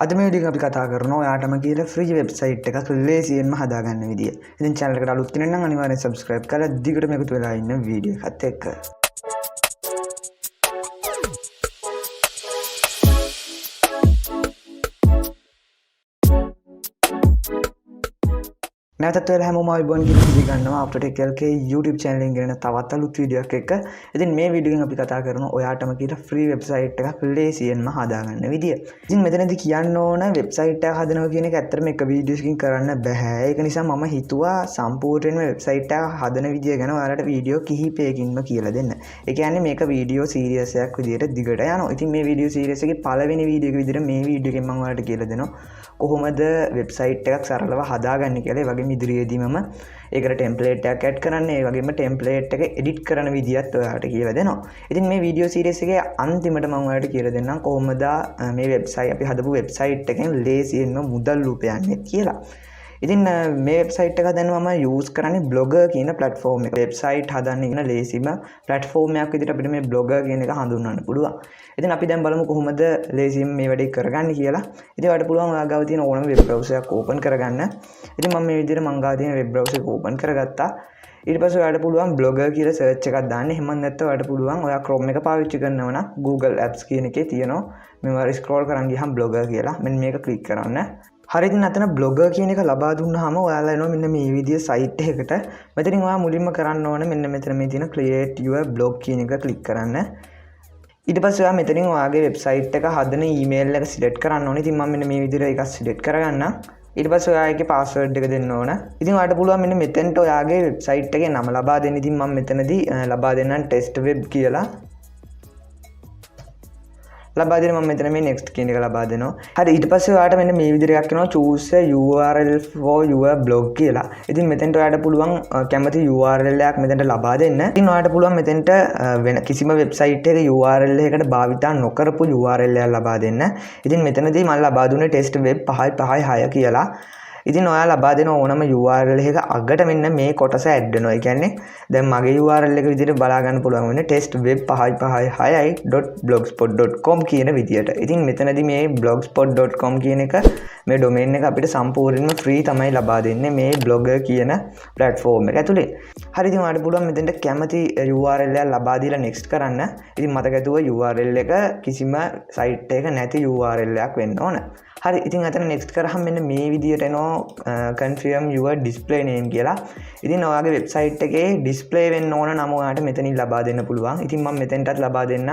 අද මේ වීඩියෝ එක අපි කතා කරනවා ඔයාටම කියලා ෆ්‍රී වෙබ්සයිට් එකක් ලේසියෙන්ම හදාගන්න විදිය. ඉතින් channel එකට අලුත් කෙනෙක් නම් අනිවාර්යෙන් subscribe කරලා දිගටම එකතු වෙලා ඉන්න වීඩියෝ එකත් එක්ක. නැවතත් ඔයාලා හැමෝම ආයිබෝන් කියලා ගන්නවා අප්ටේට් එකේ YouTube channel එකෙන් ගෙන තවත් අලුත් වීඩියෝ එකක් එක්ක. ඉතින් මේ වීඩියෝ එකෙන් අපි කතා කරනවා ඔයාටම කියලා ෆ්‍රී වෙබ්සයිට් එකක් ලේසියෙන්ම හදාගන්න විදිය. ඉතින් මෙතනදී කියන්න ඕන වෙබ්සයිට් එකක් හදනවා කියන එක ඇත්තටම එක වීඩියෝ එකකින් කරන්න බෑ. ඒක නිසා මම හිතුවා සම්පූර්ණයෙන්ම වෙබ්සයිට් එකක් හදන විදිය ගැන ඔයාලට වීඩියෝ කිහිපයකින්ම කියලා දෙන්න. ඒ කියන්නේ මේක වීඩියෝ සීරීස් එකක් විදියට දිගට යනවා. ඉතින් මේ වීඩියෝ සීරීස් එකේ පළවෙනි වීඩියෝ එක විදියට මේ වීඩියෝ එකෙන් මම ඔයාලට කියලා දෙනවා කොහොමද වෙබ්සයිට් එකක් සරලව හදාගන්නේ කියලා. ඒ වගේම ඉදිරියේදී මම ඒකට ටෙම්ප්ලේට් එකක් ඇඩ් කරන්න, ඒ වගේම ටෙම්ප්ලේට් එක එඩිට් කරන විදියත් ඔයාලට කියලා දෙනවා. ඉතින් මේ වීඩියෝ සීරීස් එකේ අන්තිමට මම ඔයාලට කියලා දෙන්නම් කොහොමද මේ වෙබ්සයිට් අපි හදපු වෙබ්සයිට් එකෙන් ලේසියෙන්ම මුදල් උපයන්නේ කියලා. ඉතින් මේ වෙබ්සයිට් එක දැන් මම යූස් කරන්නේ Blogger කියන platform එක. වෙබ්සයිට් හදන්න ඉන්න ලේසිම platform එකක් විදිහට අපිට මේ Blogger කියන එක හඳුන්වන්න පුළුවන්. ඉතින් අපි දැන් බලමු කොහොමද ලේසියෙන් මේ වැඩේ කරගන්නේ කියලා. ඉතින් ඔයාලට පුළුවන් ඔයා ගාව තියෙන ඕනම වෙබ් browser එකක් open කරගන්න. ඉතින් මම මේ විදිහට මං ගාව තියෙන වෙබ් browser එක open කරගත්තා. ඊට පස්සේ ඔයාලට පුළුවන් Blogger කියලා search එකක් දාන්න. එහෙම නැත්නම් ඔයාලට පුළුවන් ඔයා Chrome එක පාවිච්චි කරනවා නම් Google Apps කියන එකේ තියෙනවා. මේවා scroll කරන් ගියහම Blogger කියලා. මෙන්න මේක click කරන්න. හරි ඉතින් අතන Blogger කියන එක ලබා දුන්නාම ඔයාලා එනවා මෙන්න මේ විදිහේ site එකකට. මෙතනින් ඔයා මුලින්ම කරන්න ඕනේ මෙන්න මෙතන මේ තියෙන create your blog කියන එක click කරන්න. ඊට පස්සේ ඔයා මෙතනින් ඔයාගේ වෙබ්සයිට් එක හදන email එක select කරන්න ඕනේ. ඉතින් මම මෙන්න මේ විදිහට ඒක select කරගන්නම්. ඊට පස්සේ ඔයා ඒකේ password එක දෙන්න ඕන. ඉතින් ඔයාලට පුළුවන් මෙන්න මෙතෙන්ට ඔයාගේ වෙබ්සයිට් එකේ නම ලබා දෙන්න. ඉතින් මම මෙතනදී ලබා දෙන්නම් test web කියලා. ලබා දෙන්න මම මෙතන මේ next කියන එක ලබා දෙනවා. හරි ඊට පස්සේ ඔයාලට මෙන්න මේ විදිහට එකක් එනවා choose a URL for your blog කියලා. ඉතින් මෙතෙන්ට ඔයාලට පුළුවන් කැමති URL එකක් මෙතෙන්ට ලබා දෙන්න. ඉතින් ඔයාලට පුළුවන් මෙතෙන්ට වෙන කිසිම වෙබ්සයිට් එකක URL එකකට භාවිතා නොකරපු URL එකක් ලබා දෙන්න. ඉතින් මෙතනදී මම ලබා දුන්නේ test web 556 කියලා. ඉතින් ඔයා ලබා දෙන ඕනම URL එක අගට මෙන්න මේ කොටස ඇඩ් වෙනවා. ඒ කියන්නේ දැන් මගේ URL එක විදිහට බලා ගන්න පුළුවන් වෙන්නේ testweb556.blogspot.com කියන විදිහට. ඉතින් මෙතනදී මේ blogspot.com කියන එක මේ domain එක අපිට සම්පූර්ණයෙන්ම free තමයි ලබා දෙන්නේ මේ Blogger කියන platform එක ඇතුලේ. හරි ඉතින් ඔයාලට පුළුවන් මෙතෙන්ට කැමති URL එක ලබා දීලා next කරන්න. ඉතින් මතක ඇතුව URL එක කිසිම site එකක නැති URL එකක් වෙන්න ඕන. හරි ඉතින් අතන next කරාම මෙන්න මේ විදියට එනවා confirm your display name කියලා. ඉතින් ඔයාගේ වෙබ්සයිට් එකේ display වෙන්න ඕන නම ඔයාලට මෙතනින් ලබා දෙන්න පුළුවන්. ඉතින් මම මෙතෙන්ටත් ලබා දෙන්න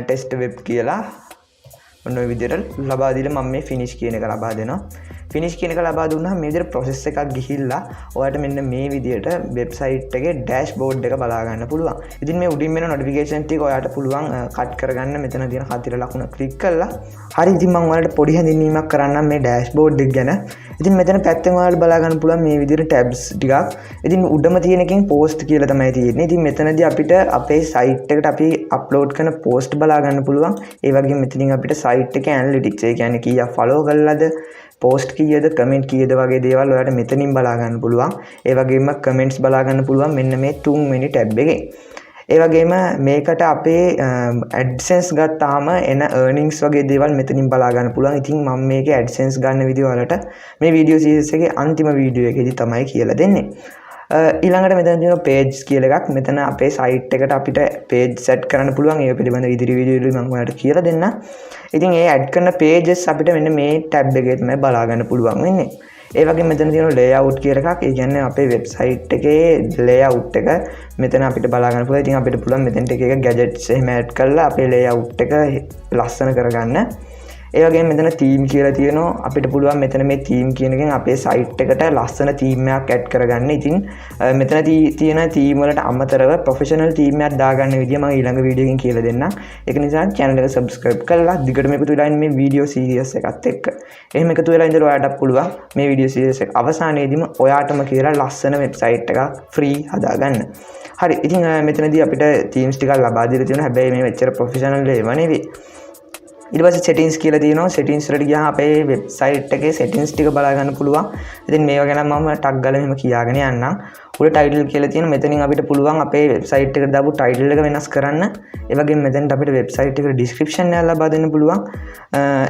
test web කියලා. ඔන්න ඔය විදියට ලබා දීලා මම මේ finish කියන එක ලබා දෙනවා. finish කියන එක ලබා දුන්නාම මේ විදියට process එකක් ගිහිල්ලා ඔයාලට මෙන්න මේ විදියට වෙබ්සයිට් එකේ dashboard එක බලා ගන්න පුළුවන්. ඉතින් මේ උඩින් වෙන notification ටික ඔයාලට පුළුවන් කට් කරගන්න මෙතන තියෙන කතිර ලකුණ ක්ලික් කරලා. හරි ඉතින් මම ඔයාලට පොඩි හැඳින්වීමක් කරන්නම් මේ dashboard එක ගැන. ඉතින් මෙතන පැත්තෙන් ඔයාලට බලා ගන්න පුළුවන් මේ විදියට tabs ටිකක්. ඉතින් උඩම තියෙන එකෙන් post කියලා තමයි තියෙන්නේ. ඉතින් මෙතනදී අපිට අපේ site එකට අපි upload කරන post බලා ගන්න පුළුවන්. ඒ වගේම මෙතනින් අපිට site එකේ analytics ඒ කියන්නේ කීයක් follow කළාද, post කීයද, comment කීයද වගේ දේවල් ඔයාලට මෙතනින් බලා ගන්න පුළුවන්. ඒ වගේම comments බලා ගන්න පුළුවන් මෙන්න මේ තුන්වෙනි tab එකේ. ඒ වගේම මේකට අපේ AdSense ගත්තාම එන earnings වගේ දේවල් මෙතනින් බලා ගන්න පුළුවන්. ඉතින් මම මේකේ AdSense ගන්න විදිය ඔයාලට මේ වීඩියෝ සීරීස් එකේ අන්තිම වීඩියෝ එකේදී තමයි කියලා දෙන්නේ. ඊළඟට මෙතන තියෙන pages කියලා එකක්. මෙතන අපේ site එකට අපිට page set කරන්න පුළුවන්. ඒක පිළිබඳව ඉදිරි වීඩියෝ වලදී මම ඔයාලට කියලා දෙන්න. ඉතින් ඒ add කරන pages අපිට මෙන්න මේ tab එකේ තමයි බලා ගන්න පුළුවන් වෙන්නේ. ඒ වගේම මෙතන තියෙන layout කියලා එකක්. ඒ කියන්නේ අපේ website එකේ layout එක මෙතන අපිට බලා ගන්න පුළුවන්. ඉතින් අපිට පුළුවන් මෙතනට එක එක gadgets එහෙම add කරලා අපේ layout එක ලස්සන කරගන්න. ඒ වගේම මෙතන theme කියලා තියෙනවා. අපිට පුළුවන් මෙතන මේ theme කියන එකෙන් අපේ site එකට ලස්සන theme එකක් add කරගන්න. ඉතින් මෙතන තියෙන theme වලට අමතරව professional theme එකක් දාගන්න විදිය මම ඊළඟ වීඩියෝ එකකින් කියලා දෙන්නම්. ඒක නිසා channel එක subscribe කරලා දිගටම එකතු වෙලා ඉන්න මේ වීඩියෝ series එකත් එක්ක. එහෙම එකතු වෙලා ඉඳලා ඔයාලට පුළුවන් මේ වීඩියෝ series එක අවසානයේදීම ඔයාටම කියලා ලස්සන website එකක් free හදාගන්න. හරි ඉතින් මෙතනදී අපිට themes ටිකක් ලබා දීලා තියෙනවා. හැබැයි මේ මෙච්චර professional ඒවා නෙවෙයි. ඊට පස්සේ settings කියලා තියෙනවා. settings වලට ගියාම අපේ වෙබ්සයිට් එකේ settings ටික බලා ගන්න පුළුවන්. ඉතින් මේවා ගැන මම ටක් ගාලා මෙහෙම කියාගෙන යන්නම්. උඩ ටයිටල් කියලා තියෙන මෙතනින් අපිට පුළුවන් අපේ වෙබ්සයිට් එකට දාපු ටයිටල් එක වෙනස් කරන්න. ඒ වගේම මෙතනට අපිට වෙබ්සයිට් එකට ඩිස්ක්‍රිප්ෂන් එකක් ලබා දෙන්න පුළුවන්.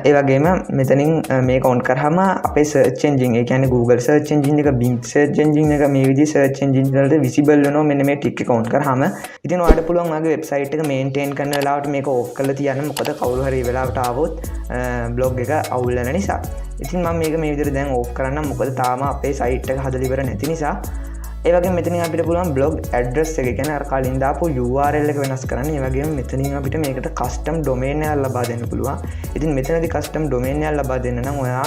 ඒ වගේම මෙතනින් මේක ඔන් කරාම අපේ සර්ච් එන්ජින් ඒ කියන්නේ Google සර්ච් එන්ජින් එක Bing සර්ච් එන්ජින් එක මේ විදිහේ සර්ච් එන්ජින් වලට විසිබල් වෙනවා මෙන්න මේ ටික් එක ඔන් කරාම. ඉතින් ඔයාලට පුළුවන් ඔයාගේ වෙබ්සයිට් එක මේන්ටේන් කරන වෙලාවට මේක ඕෆ් කරලා තියන්න. මොකද කවුරු හරි වෙලාවට ආවොත් බ්ලොග් එක අවුල් වෙන නිසා. ඉතින් මම මේක මේ විදිහට දැන් ඕෆ් කරන්නම්. මොකද තාම අපේ සයිට් එක හදලා ඉවර නැති නිසා. ඒ වගේම මෙතනින් අපිට පුළුවන් බ්ලොග් ඇඩ්‍රස් එක කියන්නේ අර කලින් දාපු URL එක වෙනස් කරන්න. ඒ වගේම මෙතනින් අපිට මේකට කස්ටම් ඩොමේන් එකක් ලබා දෙන්න පුළුවන්. ඉතින් මෙතනදී කස්ටම් ඩොමේන් එකක් ලබා දෙන්න නම් ඔයා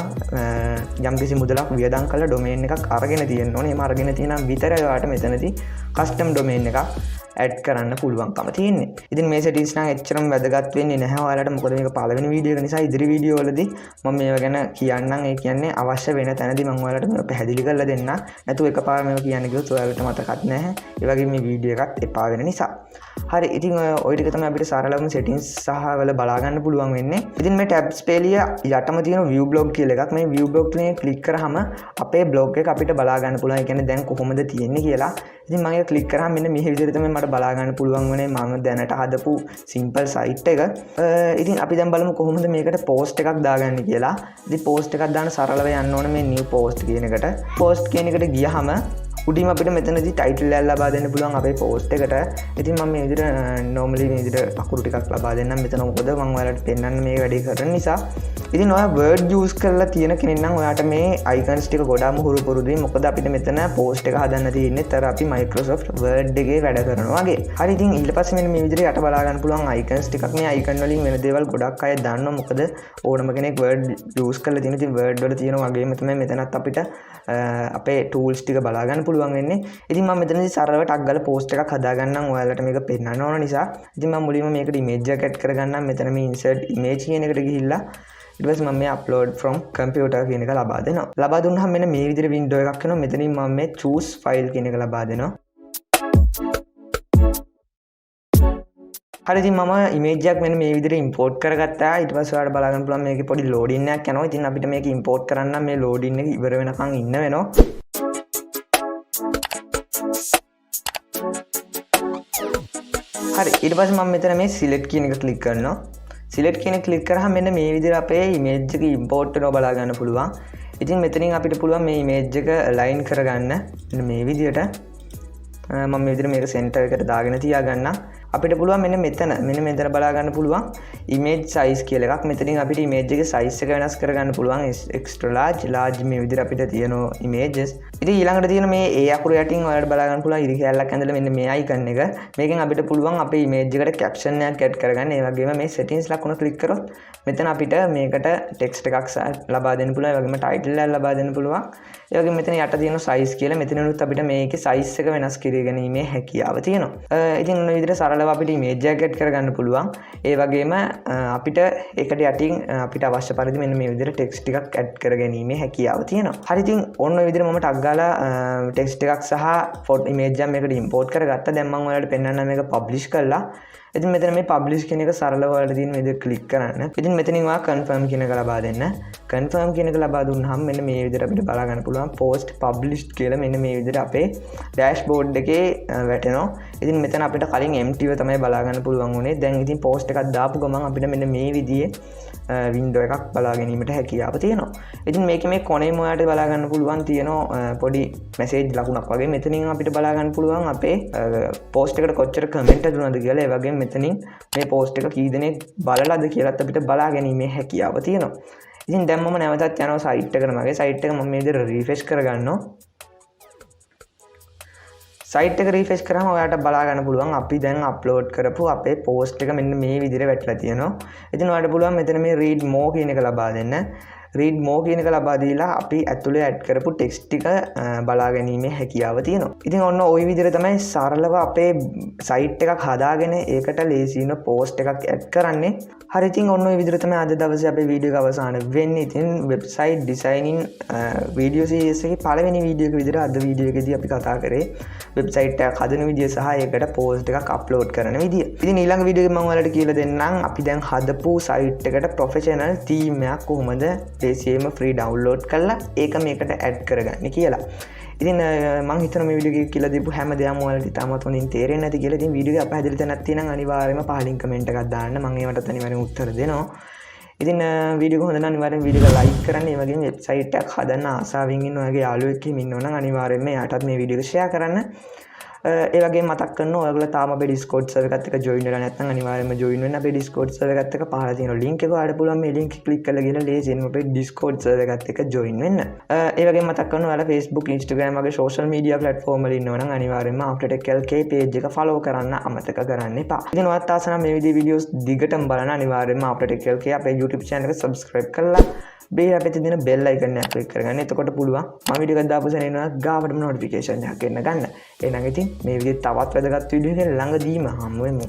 යම්කිසි මුදලක් වියදම් කරලා ඩොමේන් එකක් අරගෙන තියෙන්න ඕනේ. එහෙම අරගෙන තියෙනම් විතරයි ඔයාට මෙතනදී කස්ටම් ඩොමේන් එකක් ඇඩ් කරන්න පුළුවන්කම තියෙන්නේ. ඉතින් මේ සෙටින්ග්ස් නම් එච්චරම වැදගත් වෙන්නේ නැහැ ඔයාලට. මොකද මේක පළවෙනි වීඩියෝ එක නිසා ඉදිරි වීඩියෝ වලදී මම මේවා ගැන කියන්නම්. ඒ කියන්නේ අවශ්‍ය වෙන තැනදී මම ඔයාලට මේක පැහැදිලි කරලා දෙන්නම්. නැතුව එකපාර මේක කියන්න ගියොත් ඔයාලට මතකත් නැහැ. ඒ වගේම මේ වීඩියෝ එකත් එපා වෙන නිසා. හරි ඉතින් ඔය ටික තමයි අපිට සරලවම settings සහ වල බලා ගන්න පුළුවන් වෙන්නේ. ඉතින් මේ tabs පේලිය යටම තියෙන view blog කියලා එකක්. මේ view blog එකේ ක්ලික් කරාම අපේ blog එක අපිට බලා ගන්න පුළුවන්. ඒ කියන්නේ දැන් කොහොමද තියෙන්නේ කියලා. ඉතින් මම ඒක ක්ලික් කරාම මෙන්න මේ විදිහට තමයි මට බලා ගන්න පුළුවන් වුණේ මම දැනට හදපු simple site එක. ඉතින් අපි දැන් බලමු කොහොමද මේකට post එකක් දාගන්නේ කියලා. ඉතින් post එකක් දාන්න සරලව යන්න ඕනේ මේ new post කියන එකට. post කියන එකට ගියහම උඩින් අපිට මෙතනදී ටයිටල් එකක් ලබා දෙන්න පුළුවන් අපේ post එකට. ඉතින් මම මේ විදිහට normally මේ විදිහට අකුරු ටිකක් ලබා දෙන්නම් මෙතන. මොකද මම ඔයාලට පෙන්නන්න මේ වැඩේ කරන නිසා. ඉතින් ඔයා word use කරලා තියෙන කෙනෙක් නම් ඔයාට මේ icons ටික ගොඩාම හුරු පුරුදුයි. මොකද අපිට මෙතන post එක හදන්න තියෙන්නේ තර අපි Microsoft Word එකේ වැඩ කරනවා වගේ. හරි ඉතින් ඊට පස්සේ මෙන්න මේ විදිහට යට බලා ගන්න පුළුවන් icons ටිකක්. මේ icon වලින් වෙන දේවල් ගොඩක් අය දන්නවා. මොකද ඕනම කෙනෙක් Word use කරලා තියෙන. ඉතින් Word වල තියෙන වගේම තමයි මෙතනත් අපිට අපේ tools ටික බලා ගන්න පුළුවන් වෙන්නේ. ඉතින් මම මෙතනදී සරලව ටක් ගාලා post එකක් හදා ගන්නම් ඔයාලට මේක පෙන්නන්න ඕන නිසා. ඉතින් මම මුලින්ම මේකට image එකක් add කරගන්නම්. මෙතන මේ insert image කියන එකට ගිහිල්ලා ඊට පස්සේ මම මේ upload from computer කියන එක ලබා දෙනවා. ලබා දුන්නාම මෙන්න මේ විදිහට window එකක් එනවා. මෙතනින් මම මේ choose file කියන එක ලබා දෙනවා. හරි ඉතින් මම image එකක් මෙන්න මේ විදිහට import කරගත්තා. ඊට පස්සේ ඔයාලට බලා ගන්න පුළුවන් මේකේ පොඩි loading එකක් යනවා. ඉතින් අපිට මේක import කරන්න මේ loading එක ඉවර වෙනකන් ඉන්න වෙනවා. හරි ඊට පස්සේ මම මෙතන මේ select කියන එක click කරනවා. select කියන එක click කරාම මෙන්න මේ විදිහට අපේ image එක import වෙනවා බලා ගන්න පුළුවන්. ඉතින් මෙතනින් අපිට පුළුවන් මේ image එක align කරගන්න. මෙන්න මේ විදිහට මම මේ විදිහට මේක center එකට දාගෙන තියාගන්නම්. අපිට පුළුවන් මෙන්න මෙතන බලා ගන්න පුළුවන් image size කියලා එකක්. මෙතනින් අපිට image එකේ size එක වෙනස් කරගන්න පුළුවන්. extra large මේ විදිහට අපිට තියෙන images. ඉතින් ඊළඟට තියෙන මේ ඒ අකුරු යටින් ඔයාලට බලා ගන්න පුළුවන් ඉරි කැලලක් ඇඳලා මෙන්න මේ icon එක. මේකෙන් අපිට පුළුවන් අපේ image එකට caption එකක් add කරගන්න. ඒ වගේම මේ settings ලකුණ click කරොත් මෙතන අපිට මේකට text එකක් ලබා දෙන්න පුළුවන්. ඒ වගේම title එකක් ලබා දෙන්න පුළුවන්. ඒ වගේම මෙතන යට තියෙන size කියලා මෙතනනුත් අපිට මේකේ size එක වෙනස් කරගැනීමේ හැකියාව තියෙනවා. ඉතින් ඔන්න විදිහට සරලව අපිට image එකක් add කරගන්න පුළුවන්. ඒ වගේම අපිට ඒකට යටින් අපිට අවශ්‍ය පරිදි මෙන්න මේ විදිහට text ටිකක් add කරගැනීමේ හැකියාව තියෙනවා. හරි ඉතින් ඔන්න ඔය විදිහට මම ටක් ගාලා text එකක් සහ photo image එකක් මේකට import කරගත්තා. දැන් මම ඔයාලට පෙන්නන්න මේක publish කරලා. ඉතින් මෙතන මේ publish කියන එක සරලව ඔයාලට තියෙන මේ විදිහට click කරන්න. ඉතින් මෙතනින් ඔයා confirm කියන එක ලබා දෙන්න. confirm කියන එක ලබා දුන්නාම මෙන්න මේ විදිහට අපිට බලා ගන්න පුළුවන් post published කියලා මෙන්න මේ විදිහට අපේ dashboard එකේ වැටෙනවා. ඉතින් මෙතන අපිට කලින් emptyව තමයි බලා ගන්න පුළුවන් උනේ. දැන් ඉතින් post එකක් දාපු ගමන් අපිට මෙන්න මේ විදිහේ window එකක් බලා ගැනීමට හැකියාව තියෙනවා. ඉතින් මේකේ මේ කොනේම ඔයාලට බලා ගන්න පුළුවන් තියෙන පොඩි message ලකුණක් වගේ. මෙතනින් අපිට බලා ගන්න පුළුවන් අපේ post එකට කොච්චර comment දුනද කියලා. ඒ වගේම මෙතනින් මේ post එක කී දෙනෙක් බලලාද කියලාත් අපිට බලා ගැනීමේ හැකියාව තියෙනවා. ඉතින් දැන් මම නැවතත් යනවා site එකට. මගේ site එක මම මේ විදිහට refresh කරගන්නවා. site එක refresh කරාම ඔයාලට බලා ගන්න පුළුවන් අපි දැන් upload කරපු අපේ post එක මෙන්න මේ විදිහට වැටලා තියෙනවා. ඉතින් ඔයාලට පුළුවන් මෙතන මේ read more කියන එක ලබා දෙන්න. read more කියන එක ලබා දීලා අපි ඇතුලේ add කරපු text ටික බලා ගැනීමේ හැකියාව තියෙනවා. ඉතින් ඔන්න ওই විදිහට තමයි සරලව අපේ site එකක් හදාගෙන ඒකට ලේසියින post එකක් add කරන්නේ. හරි ඉතින් ඔන්න ওই විදිහට තමයි අද දවසේ අපේ වීඩියෝ එක අවසන් වෙන්නේ. ඉතින් website designing video series එකේ පළවෙනි වීඩියෝ එක විදිහට අද වීඩියෝ එකේදී අපි කතා කරේ website එකක් හදන විදිය සහ ඒකට post එකක් upload කරන විදිය. ඉතින් ඊළඟ වීඩියෝ එකේ මම ඔයාලට කියලා දෙන්නම් අපි දැන් හදපු site එකට professional theme එකක් කොහොමද ලේසියෙන්ම free download කරලා ඒක මේකට add කරගන්නේ කියලා. ඉතින් මම හිතනවා මේ වීඩියෝ එකේ කියලා දීපු හැම දෙයක්ම ඔයාලට ඉතාමත් හොඳින් තේරෙන්නේ නැති කියලා. ඉතින් වීඩියෝ එක අපහැදිලි තැනක් තියෙනම් අනිවාර්යයෙන්ම පහලින් කමෙන්ට් එකක් දාන්න. මම ඒවටත් අනිවාර්යෙන් උත්තර දෙනවා. ඉතින් වීඩියෝ එක හොඳ නම් අනිවාර්යෙන් වීඩියෝ එක ලයික් කරන්න. ඒ වගේම වෙබ්සයිට් එකක් හදන්න ආසාවෙන් ඉන්න ඔයගේ යාළුවෙක් එහෙම ඉන්නවනම් අනිවාර්යෙන්ම එයාටත් මේ වීඩියෝ එක ෂෙයා කරන්න. ඒ වගේ මතක් කරනවා ඔයගොල්ලෝ තාම අපේ Discord server එකත් එක්ක join වෙලා නැත්නම් අනිවාර්යයෙන්ම join වෙන්න. අපේ Discord server එකත් එක්ක පහළ තියෙන link එක ඔයාලට පුළුවන් මේ link එක click කරලා ගිහලා ලේසියෙන්ම අපේ Discord server එකත් එක්ක join වෙන්න. ඒ වගේ මතක් කරනවා ඔයාලා Facebook, Instagram වගේ social media platform වල ඉන්නවනම් අනිවාර්යයෙන්ම Aftertech LK page එක follow කරන්න අමතක කරන්න එපා. ඉතින් ඔයත් ආස නම් මේ විදිහේ videos දිගටම බලන්න අනිවාර්යයෙන්ම Aftertech LK අපේ YouTube channel එක subscribe කරලා බේර අපිට දෙන bell icon එක click කරගන්න. එතකොට පුළුවන් මම වීඩියෝ එකක් දාපු සැනින් ඔයාලා ගාවටම notification එකක් එන්න ගන්න. එහෙනම් ඉතින් මේ විදිහේ තවත් වැදගත් වීඩියෝ එකකින් ළඟදීම හමු වෙමු.